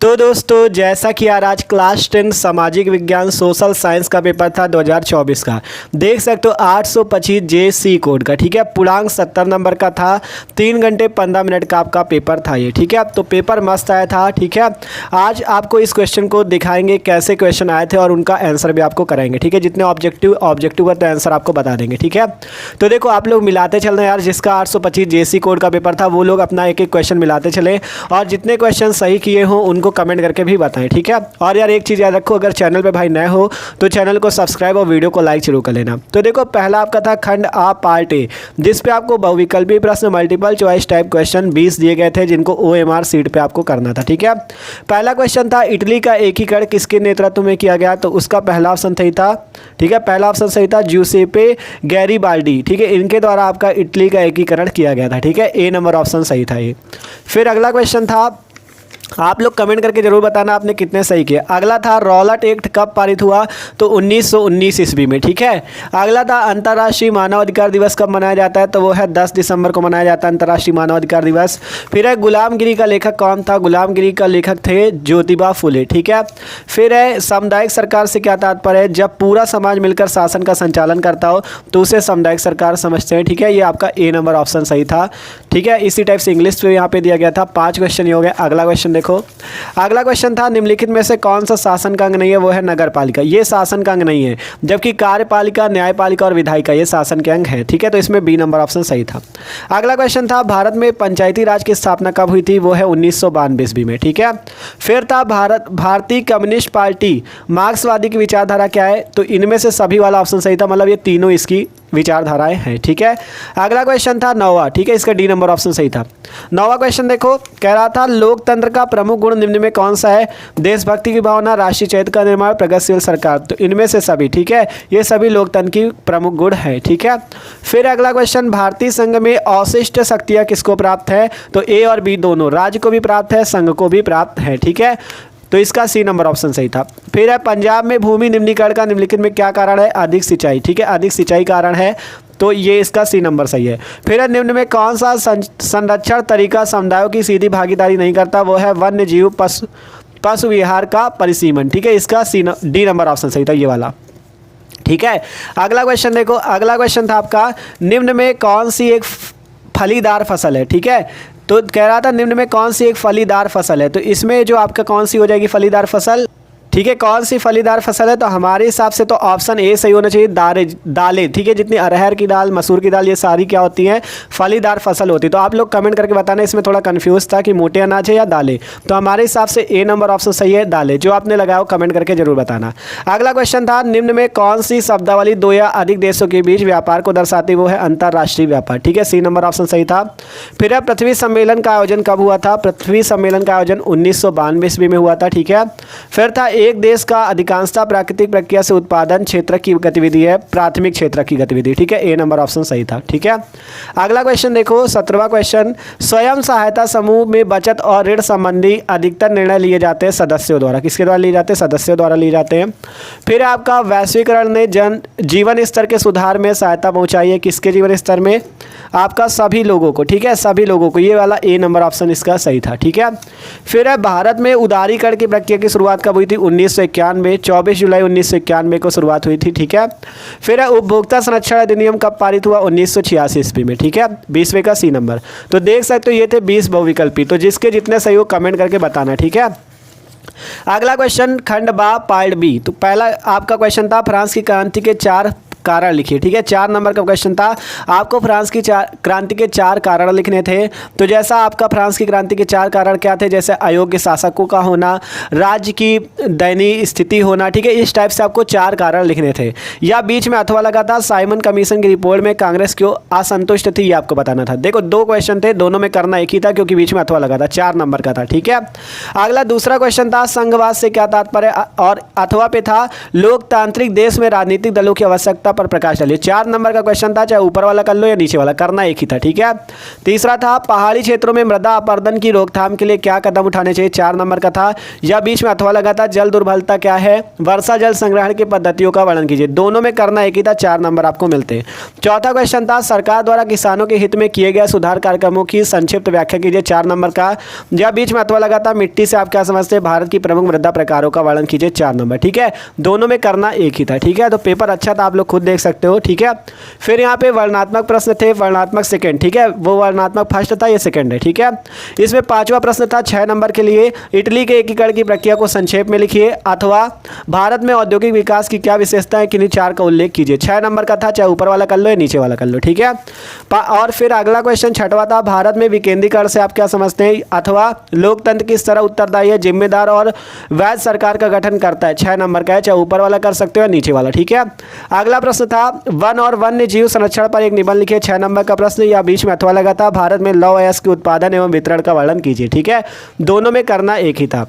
तो दोस्तों जैसा कि यार आज क्लास 10 सामाजिक विज्ञान सोशल साइंस का पेपर था 2024 का। देख सकते हो 825 JC कोड का, ठीक है। पूर्णांक 70 नंबर का था। 3 घंटे 15 मिनट का आपका पेपर था ये, ठीक है। तो पेपर मस्त आया था, ठीक है। आज आपको इस क्वेश्चन को दिखाएंगे कैसे क्वेश्चन आए थे और उनका आंसर भी आपको कराएंगे, ठीक है। जितने ऑब्जेक्टिव का तो आंसर आपको बता देंगे, ठीक है। तो देखो आप लोग मिलाते चल रहे हैं यार, जिसका 825 JC कोड का पेपर था वो लोग अपना एक एक क्वेश्चन मिलाते चले और जितने क्वेश्चन सही किए हों उनको कमेंट करके भी बताएं, ठीक है। और यार एक चीज़ याद रखो, अगर चैनल पे भाई नए हो तो चैनल को सब्सक्राइब और वीडियो को लाइक जरूर कर लेना। तो देखो पहला आपका था खंड आ पार्ट ए, जिस पे आपको बहुविकल्पी प्रश्न मल्टीपल चॉइस टाइप क्वेश्चन 20 दिए गए थे जिनको OMR सीट पे आपको करना था, ठीक है। पहला क्वेश्चन था इटली का एकीकरण किसके नेतृत्व में किया गया, तो उसका पहला ऑप्शन सही था, ठीक है। पहला ऑप्शन सही था ज्यूसेपे गैरिबाल्डी, ठीक है। इनके द्वारा आपका इटली का एकीकरण किया गया था, ठीक है। A नंबर ऑप्शन सही था ये। फिर अगला क्वेश्चन था, आप लोग कमेंट करके जरूर बताना आपने कितने सही किए। अगला था रॉलेट एक्ट कब पारित हुआ, तो 1919 ईस्वी में, ठीक है। अगला था अंतर्राष्ट्रीय मानवाधिकार दिवस कब मनाया जाता है, तो वो है 10 दिसंबर को मनाया जाता है अंतर्राष्ट्रीय मानवाधिकार दिवस। फिर है गुलामगिरी का लेखक कौन था, गुलामगिरी का लेखक थे ज्योतिबा फुले, ठीक है। फिर है सामुदायिक सरकार से क्या तात्पर्य है, जब पूरा समाज मिलकर शासन का संचालन करता हो तो उसे सामुदायिक सरकार समझते हैं, ठीक है। ये आपका A नंबर ऑप्शन सही था, ठीक है। इसी टाइप से इंग्लिश पे यहाँ पे दिया गया था। 5 क्वेश्चन ये हो गया। अगला क्वेश्चन देखो, अगला क्वेश्चन था निम्नलिखित में से कौन सा शासन का अंग नहीं है, वो है नगर पालिका। ये शासन का अंग नहीं है, जबकि कार्यपालिका, न्यायपालिका और विधायिका ये शासन के अंग है, ठीक है। तो इसमें B नंबर ऑप्शन सही था। अगला क्वेश्चन था भारत में पंचायती राज की स्थापना कब हुई थी, वो है 1992 ईस्वी में, ठीक है। फिर था भारतीय कम्युनिस्ट पार्टी मार्क्सवादी की विचारधारा क्या है, तो इनमें से सभी वाला ऑप्शन सही था, मतलब ये तीनों इसकी विचारधाराएं हैं, ठीक है। अगला क्वेश्चन था 9वां, ठीक है। इसका D नंबर ऑप्शन सही था। 9वां क्वेश्चन देखो, कह रहा था लोकतंत्र का प्रमुख गुण निम्न में कौन सा है, देशभक्ति की भावना, राष्ट्रीय चैत्य का निर्माण, प्रगतिशील सरकार। तो इनमें से सभी, ठीक है। ये सभी लोकतंत्र की प्रमुख गुण है, ठीक है। फिर अगला क्वेश्चन, भारतीय संघ में अवशिष्ट शक्तियाँ किसको प्राप्त है, तो A और B दोनों, राज्य को भी प्राप्त है, संघ को भी प्राप्त है, ठीक है। तो इसका C नंबर ऑप्शन सही था। फिर है पंजाब में भूमि निम्नीकरण का निम्नलिखित में क्या कारण है, अधिक सिंचाई, ठीक है। अधिक सिंचाई कारण है, तो ये इसका C नंबर सही है। फिर है निम्न में कौन सा संरक्षण तरीका समुदायों की सीधी भागीदारी नहीं करता, वो है वन्य जीव पशु विहार का परिसीमन, ठीक है। इसका D नंबर ऑप्शन सही था, ये वाला, ठीक है। अगला क्वेश्चन देखो, अगला क्वेश्चन था आपका निम्न में कौन सी एक फलीदार फसल है, ठीक है। तो कह रहा था निम्न में कौन सी एक फलीदार फसल है, तो इसमें जो आपका कौन सी हो जाएगी फलीदार फसल, ठीक है। कौन सी फलीदार फसल है, तो हमारे हिसाब से तो ऑप्शन A सही होना चाहिए, दालें, ठीक है। जितनी अरहर की दाल, मसूर की दाल, ये सारी क्या होती हैं, फलीदार फसल होती है। तो आप लोग कमेंट करके बताना, इसमें थोड़ा कंफ्यूज था कि मोटे अनाज है या दालें। तो हमारे हिसाब से A नंबर ऑप्शन सही है, दालें। जो आपने लगाया हो कमेंट करके जरूर बताना। अगला क्वेश्चन था निम्न में कौन सी शब्दावली 2 या अधिक देशों के बीच व्यापार को दर्शाती, वो है अंतर्राष्ट्रीय व्यापार, ठीक है। C नंबर ऑप्शन सही था। फिर है पृथ्वी सम्मेलन का आयोजन कब हुआ था, पृथ्वी सम्मेलन का आयोजन 1992 ईस्वी में हुआ था, ठीक है। फिर था एक देश का अधिकांशतः प्राकृतिक प्रक्रिया से उत्पादन क्षेत्र की गतिविधि है प्राथमिक क्षेत्र की गतिविधि, ठीक है। A नंबर ऑप्शन सही था, ठीक है। अगला क्वेश्चन देखो 17वां क्वेश्चन, स्वयं सहायता समूह में बचत और ऋण संबंधी अधिकतर निर्णय लिए जाते हैं सदस्यों द्वारा, किसके द्वारा लिए जाते हैं, सदस्यों द्वारा लिए जाते हैं। फिर आपका वैश्वीकरण ने जीवन स्तर के सुधार में सहायता पहुंचाई है, किसके जीवन स्तर में, आपका सभी लोगों को, ठीक है, सभी लोगों को। ये वाला A नंबर ऑप्शन इसका सही था, ठीक है। फिर है भारत में उदारीकरण की प्रक्रिया की शुरुआत कब हुई थी, 1991, 24 जुलाई 1991 को शुरुआत हुई थी, ठीक है। फिर है उपभोक्ता संरक्षण अधिनियम कब पारित हुआ, 1986 ईस्वी में, ठीक है। 20वें का C नंबर। तो देख सकते हो ये थे 20 बहुविकल्पी, तो जिसके जितने सही हो कमेंट करके बताना, ठीक है। अगला क्वेश्चन खंड बा पार्ट B, तो पहला आपका क्वेश्चन था फ्रांस की क्रांति के 4 कारण लिखिए, ठीक है। 4 नंबर का क्वेश्चन था, आपको फ्रांस की क्रांति के 4 कारण लिखने थे। तो जैसा आपका फ्रांस की क्रांति के 4 कारण क्या थे, जैसे अयोग्य शासकों का होना, राज्य की दयनीय स्थिति होना, ठीक है। इस टाइप से आपको 4 कारण लिखने थे। या बीच में अथवा लगा था साइमन कमीशन की रिपोर्ट में कांग्रेस क्यों असंतुष्ट थी, ये आपको बताना था। देखो 2 क्वेश्चन थे, दोनों में करना एक ही था क्योंकि बीच में अथवा लगा था, 4 नंबर का था, ठीक है। अगला दूसरा क्वेश्चन था संघवाद से क्या तात्पर्य, और अथवा पे था लोकतांत्रिक देश में राजनीतिक दलों की आवश्यकता आवश्यकता पर प्रकाश डालिए। 4 नंबर का क्वेश्चन था, चाहे ऊपर वाला कर लो या नीचे वाला, करना एक ही था, ठीक है। तीसरा था पहाड़ी क्षेत्रों में मृदा अपरदन की रोकथाम के लिए क्या कदम उठाने चाहिए, 4 नंबर का था। या बीच में अथवा लगा था, जल दुर्बलता क्या है, वर्षा जल संग्रहण की पद्धतियों का वर्णन कीजिए। दोनों में करना एक ही था, 4 नंबर आपको मिलते हैं। चौथा क्वेश्चन था सरकार द्वारा किसानों के हित में किए गए सुधार कार्यक्रमों की संक्षिप्त व्याख्या कीजिए, 4 नंबर का। या बीच में अथवा लगा था मिट्टी से आप क्या समझते हैं, भारत की प्रमुख मृदा प्रकारों का वर्णन कीजिए, 4 नंबर, ठीक है। दोनों में करना एक ही था, ठीक है। तो पेपर अच्छा था, आप लोग खुद देख सकते हो, ठीक है। फिर यहाँ पे वर्णनात्मक प्रश्न थे, वर्णनात्मक सेकंड, ठीक है, वो वर्णनात्मक फर्स्ट था, ये सेकंड है, ठीक है। इसमें 5वां प्रश्न था 6 नंबर के लिए, इटली के एकीकरण की प्रक्रिया को संक्षेप में लिखिए, अथवा भारत में औद्योगिक विकास की क्या विशेषता है, किन्हीं 4 का उल्लेख कीजिए। 6 नंबर का था, चाहे ऊपर वाला कर लो या नीचे वाला कर लो, ठीक है। और फिर अगला क्वेश्चन 6वां था भारत में विकेंद्रीकरण से आप क्या समझते हैं, अथवा लोकतंत्र किस तरह उत्तरदायी है, जिम्मेदार और वैध सरकार का गठन करता है, 6 नंबर का है, चाहे ऊपर वाला कर सकते हो या नीचे वाला, ठीक है। अगला प्रश्न था वन और वन्य जीव संरक्षण पर एक निबंध लिखिए, 6 नंबर का प्रश्न। या बीच में अथवा लगा था भारत में लौह अयस्क के उत्पादन एवं वितरण का वर्णन कीजिए, ठीक है। दोनों में करना एक ही था,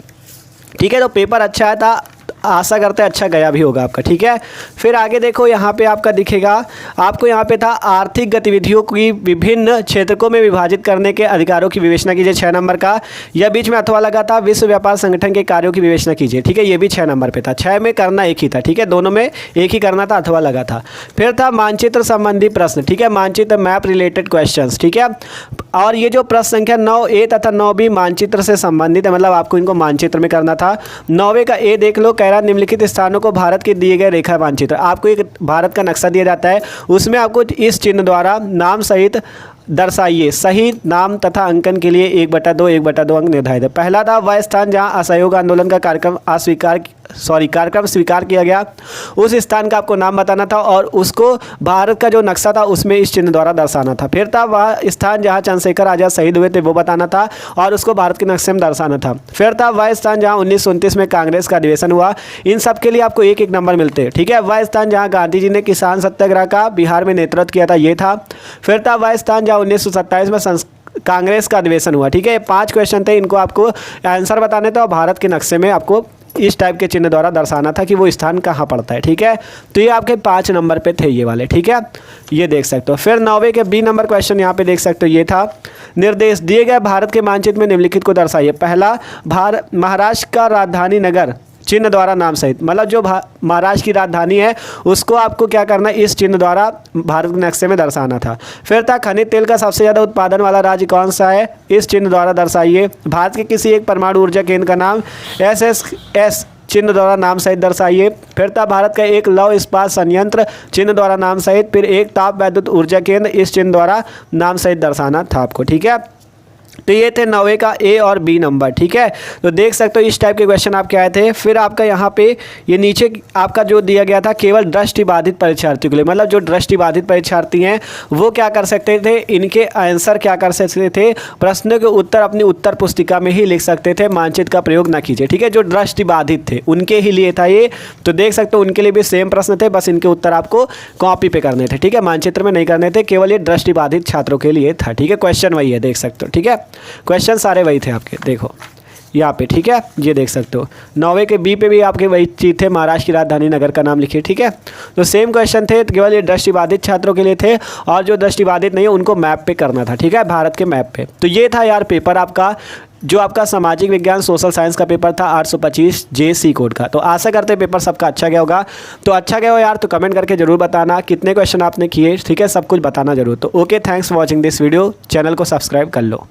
ठीक है। तो पेपर अच्छा आया था, आशा करते हैं अच्छा गया भी होगा आपका, ठीक है। फिर आगे देखो, यहाँ पे आपका दिखेगा, आपको यहाँ पे था आर्थिक गतिविधियों की विभिन्न क्षेत्रों में विभाजित करने के अधिकारों की विवेचना कीजिए, 6 नंबर का। या बीच में अथवा लगा था विश्व व्यापार संगठन के कार्यों की विवेचना कीजिए, ठीक है, ये भी 6 नंबर पे था। 6 में करना एक ही था, ठीक है, दोनों में एक ही करना था, अथवा लगा था। फिर था मानचित्र संबंधी प्रश्न, ठीक है, मानचित्र मैप रिलेटेड क्वेश्चन, ठीक है। और ये जो प्रश्न संख्या 9A तथा 9B मानचित्र से संबंधित है, मतलब आपको इनको मानचित्र में करना था। 9वें का ए देख लो, कह रहा निम्नलिखित स्थानों को भारत के दिए गए रेखा मानचित्र, आपको एक भारत का नक्शा दिया जाता है, उसमें आपको इस चिन्ह द्वारा नाम सहित दर्शाइए, सही नाम तथा अंकन के लिए 1/2 1/2 अंक निर्धारित है। पहला था वह स्थान जहां असहयोग आंदोलन का कार्यक्रम स्वीकार किया गया, उस स्थान का आपको नाम बताना था और उसको भारत का जो नक्शा था उसमें इस चिन्ह द्वारा दर्शाना था। फिर था वह स्थान जहां चंद्रशेखर आजाद शहीद हुए थे, वो बताना था और उसको भारत के नक्शे में दर्शाना था। फिर था वह स्थान जहाँ 1929 में कांग्रेस का अधिवेशन हुआ, इन सब के लिए आपको 1-1 नंबर मिलते हैं, ठीक है। वह स्थान जहाँ गांधी जी ने किसान सत्याग्रह का बिहार में नेतृत्व किया था, ये था। फिर था वह स्थान 1927 में कांग्रेस का अधिवेशन हुआ, ठीक है। 5 क्वेश्चन थे, इनको आपको आंसर बताने थे और भारत के नक्शे में आपको इस टाइप के चिन्ह द्वारा दर्शाना था कि वो स्थान कहाँ पड़ता है, ठीक है। तो ये आपके 5 नंबर पे थे ये वाले, ठीक है, ये देख सकते हो। फिर 9वें के बी नंबर क्वेश्चन यहाँ पे देख सकते हो, ये था निर्देश दिए गए भारत के मानचित्र में निम्नलिखित को दर्शाइए। पहला महाराष्ट्र का राजधानी नगर चिन्ह द्वारा नाम सहित, मतलब जो महाराष्ट्र की राजधानी है उसको आपको क्या करना है, इस चिन्ह द्वारा भारत के नक्शे में दर्शाना था। फिर था खनिज तेल का सबसे ज़्यादा उत्पादन वाला राज्य कौन सा है, इस चिन्ह द्वारा दर्शाइए। भारत के किसी एक परमाणु ऊर्जा केंद्र का नाम SSS चिन्ह द्वारा नाम सहित दर्शाइए। फिर था भारत का एक लौह इस्पात संयंत्र चिन्ह द्वारा नाम सहित। फिर एक ताप विद्युत ऊर्जा केंद्र, इस चिन्ह द्वारा नाम सहित दर्शाना था आपको, ठीक है। तो ये थे 9वें का ए और बी नंबर, ठीक है। तो देख सकते हो इस टाइप के क्वेश्चन आपके आए थे। फिर आपका यहाँ पे ये नीचे आपका जो दिया गया था केवल दृष्टिबाधित परीक्षार्थियों के लिए, मतलब जो दृष्टिबाधित परीक्षार्थी हैं वो क्या कर सकते थे, इनके आंसर क्या कर सकते थे, प्रश्नों के उत्तर अपनी उत्तर पुस्तिका में ही लिख सकते थे, मानचित्र का प्रयोग ना कीजिए, ठीक है। जो दृष्टिबाधित थे उनके ही लिए था ये। तो देख सकते हो उनके लिए भी सेम प्रश्न थे, बस इनके उत्तर आपको कॉपी पे करने थे, ठीक है, मानचित्र में नहीं करने थे, केवल ये दृष्टिबाधित छात्रों के लिए था, ठीक है। क्वेश्चन वही है, देख सकते हो, ठीक है, क्वेश्चन सारे वही थे आपके, देखो यहाँ पे, ठीक है, ये देख सकते हो। 9वें के बी पे भी आपके वही चीज़ थे, महाराष्ट्र की राजधानी नगर का नाम लिखिए, ठीक है। तो सेम क्वेश्चन थे, केवल ये दृष्टिबाधित छात्रों के लिए थे और जो दृष्टिबाधित नहीं है उनको मैप पे करना था, ठीक है, भारत के मैप पे। तो ये था यार पेपर आपका, जो आपका सामाजिक विज्ञान सोशल साइंस का पेपर था 825 JC कोड का। तो आशा करते हैं पेपर सबका अच्छा गया होगा। तो अच्छा गया हो यार तो कमेंट करके जरूर बताना कितने क्वेश्चन आपने किए, ठीक है, सब कुछ बताना जरूर। तो okay, thanks for watching this video, channel को सब्सक्राइब कर लो।